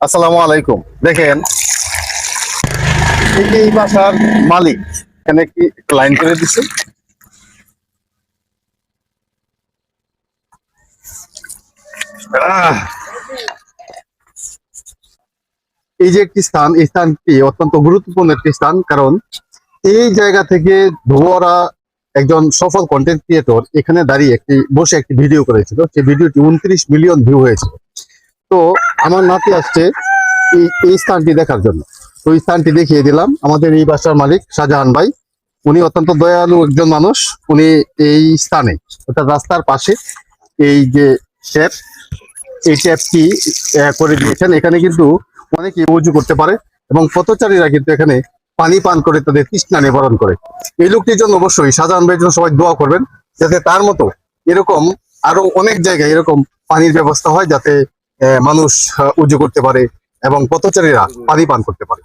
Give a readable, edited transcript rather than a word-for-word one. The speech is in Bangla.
আসসালামু আলাইকুম। দেখেন, এই বাসার মালিক এখানে কি লাইন করে দিচ্ছে। আহ, এই যে একটি স্থান, এই স্থানটি অত্যন্ত গুরুত্বপূর্ণ একটি স্থান, কারণ এই জায়গা থেকে ধোয়ারা একজন সফল কন্টেন্ট ক্রিয়েটর এখানে দাঁড়িয়ে বসে একটি ভিডিও করেছিল। সেই ভিডিওটি 29 মিলিয়ন ভিউ হয়েছিল। তো আমার নাতি আসছে এই স্থানটি দেখার জন্য। তো এই স্থানটি দেখিয়ে দিলাম। আমাদের এই বাসার মালিক শাহজাহান ভাই, উনি অত্যন্ত দয়ালু একজন মানুষ। উনি এই স্থানে অর্থাৎ রাস্তার পাশে এই যে ট্যাপ, এই ট্যাপটি করে দিয়েছেন। এখানে কিন্তু অনেকে উজু করতে পারে এবং পথচারীরা কিন্তু এখানে পানি পান করে তাদের তৃষ্ণা নিবারণ করে। এই লোকটির জন্য অবশ্যই শাহজাহান ভাইয়ের জন্য সবাই দোয়া করবেন, যাতে তার মতো এরকম আরো অনেক জায়গায় এরকম পানির ব্যবস্থা হয়, যাতে মানুষ উজু করতে পারে এবং পথচারীরা পানি পান করতে পারে।